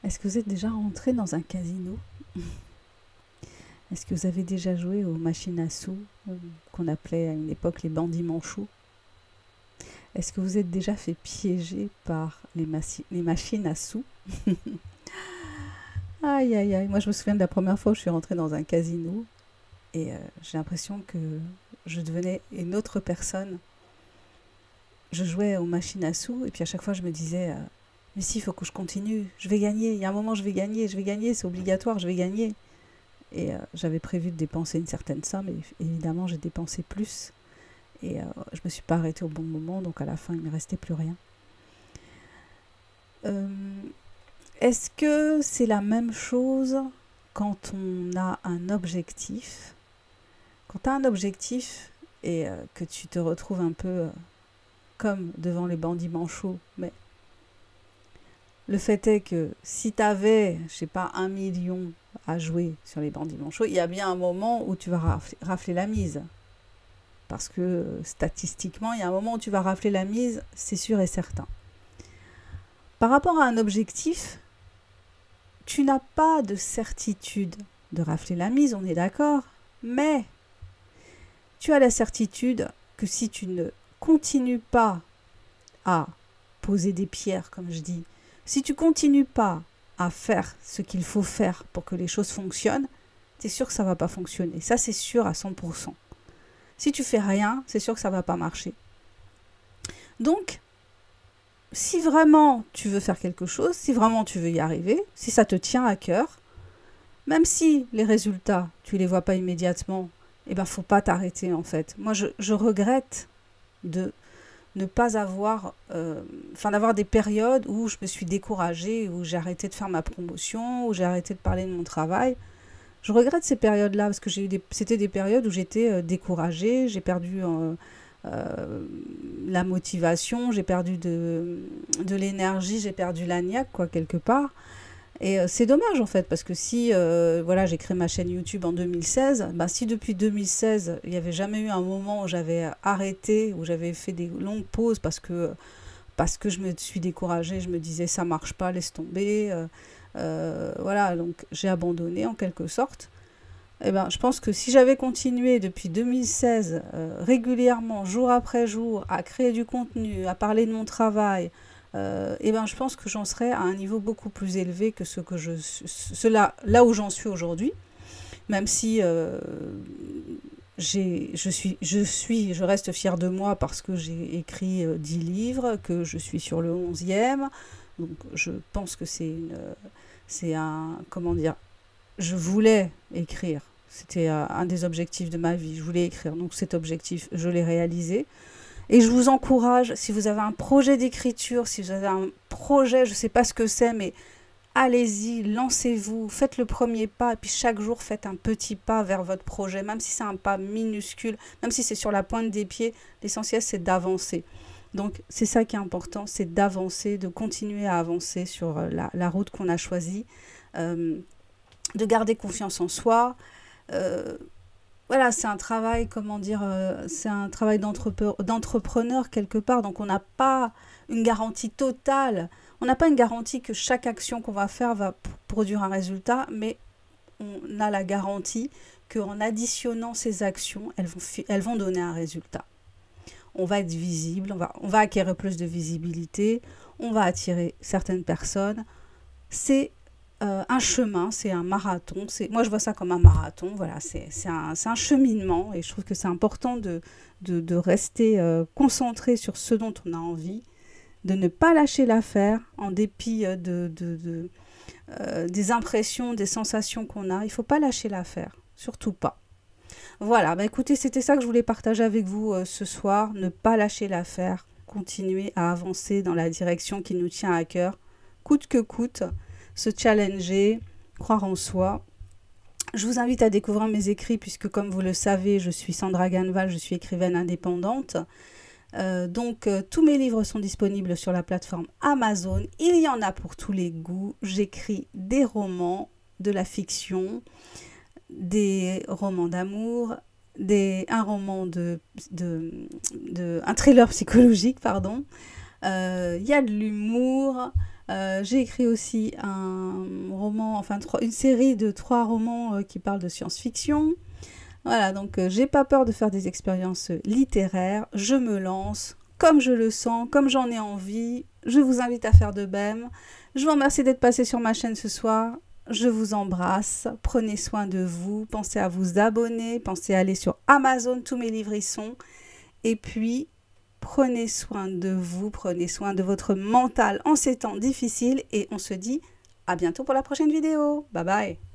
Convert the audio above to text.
Est-ce que vous êtes déjà rentré dans un casino? Est-ce que vous avez déjà joué aux machines à sous, qu'on appelait à une époque les bandits manchots? Est-ce que vous êtes déjà fait piéger par les machines à sous? Aïe, aïe, aïe. Moi, je me souviens de la première fois où je suis rentrée dans un casino et j'ai l'impression que je devenais une autre personne. Je jouais aux machines à sous et puis à chaque fois, je me disais mais si, il faut que je continue. Je vais gagner. Il y a un moment, je vais gagner. C'est obligatoire, je vais gagner. Et j'avais prévu de dépenser une certaine somme, et évidemment j'ai dépensé plus. Et je me suis pas arrêtée au bon moment, donc à la fin il ne me restait plus rien. Euh, Est-ce que c'est la même chose quand on a un objectif? Quand tu as un objectif et que tu te retrouves un peu comme devant les bandits manchots, mais le fait est que si tu avais, je sais pas, 1 million à jouer sur les bandits manchots, il y a bien un moment où tu vas rafler la mise. Parce que statistiquement, il y a un moment où tu vas rafler la mise, c'est sûr et certain. Par rapport à un objectif, tu n'as pas de certitude de rafler la mise, on est d'accord, mais tu as la certitude que si tu ne continues pas à poser des pierres, comme je dis, si tu continues pas à faire ce qu'il faut faire pour que les choses fonctionnent, tu es sûr que ça ne va pas fonctionner. Ça, c'est sûr à 100%. Si tu fais rien, c'est sûr que ça ne va pas marcher. Donc, si vraiment tu veux faire quelque chose, si vraiment tu veux y arriver, si ça te tient à cœur, même si les résultats, tu les vois pas immédiatement, eh ben faut pas t'arrêter en fait. Moi, je regrette de ne pas avoir, d'avoir des périodes où je me suis découragée, où j'ai arrêté de faire ma promotion, où j'ai arrêté de parler de mon travail. Je regrette ces périodes-là parce que c'était des périodes où j'étais découragée, j'ai perdu la motivation, j'ai perdu de l'énergie, j'ai perdu la niaque, quoi, quelque part. Et c'est dommage, en fait, parce que si, voilà, j'ai créé ma chaîne YouTube en 2016, bah, si depuis 2016, il n'y avait jamais eu un moment où j'avais arrêté, où j'avais fait des longues pauses parce que je me suis découragée, je me disais ça marche pas, laisse tomber. Voilà, donc j'ai abandonné en quelque sorte. Eh ben, je pense que si j'avais continué depuis 2016, régulièrement, jour après jour, à créer du contenu, à parler de mon travail, eh ben, je pense que j'en serais à un niveau beaucoup plus élevé que là où j'en suis aujourd'hui. Même si je reste fière de moi parce que j'ai écrit 10 livres, que je suis sur le 11e. Donc, je pense que c'est un, comment dire, je voulais écrire. C'était un des objectifs de ma vie. Je voulais écrire. Donc cet objectif, je l'ai réalisé. Et je vous encourage, si vous avez un projet d'écriture, si vous avez un projet, je ne sais pas ce que c'est, mais allez-y, lancez-vous, faites le premier pas, et puis chaque jour, faites un petit pas vers votre projet, même si c'est un pas minuscule, même si c'est sur la pointe des pieds, l'essentiel, c'est d'avancer. Donc, c'est ça qui est important, c'est d'avancer, de continuer à avancer sur la route qu'on a choisie. Euh, de garder confiance en soi. Euh, voilà, c'est un travail, comment dire, c'est un travail d'entrepreneur quelque part. Donc on n'a pas une garantie totale. On n'a pas une garantie que chaque action qu'on va faire va produire un résultat, mais on a la garantie qu'en additionnant ces actions, elles vont donner un résultat. On va être visible, on va acquérir plus de visibilité, on va attirer certaines personnes. C'est un chemin, c'est un marathon. Moi, je vois ça comme un marathon. Voilà, c'est un cheminement et je trouve que c'est important de rester concentré sur ce dont on a envie, de ne pas lâcher l'affaire en dépit des impressions, des sensations qu'on a. Il ne faut pas lâcher l'affaire, surtout pas. Voilà, bah écoutez, c'était ça que je voulais partager avec vous ce soir. Ne pas lâcher l'affaire, continuer à avancer dans la direction qui nous tient à cœur, coûte que coûte, se challenger, croire en soi. Je vous invite à découvrir mes écrits puisque comme vous le savez, je suis Sandra Ganval, je suis écrivaine indépendante. Donc tous mes livres sont disponibles sur la plateforme Amazon. Il y en a pour tous les goûts. J'écris des romans, de la fiction, des romans d'amour, un roman un thriller psychologique, pardon. Il y a de l'humour, J'ai écrit aussi un roman, enfin une série de 3 romans qui parlent de science-fiction. Voilà, donc j'ai pas peur de faire des expériences littéraires, je me lance comme je le sens, comme j'en ai envie. Je vous invite à faire de même. Je vous remercie d'être passé sur ma chaîne ce soir. Je vous embrasse, prenez soin de vous, pensez à vous abonner, pensez à aller sur Amazon, tous mes livres y sont. Et puis, prenez soin de vous, prenez soin de votre mental en ces temps difficiles et on se dit à bientôt pour la prochaine vidéo. Bye bye.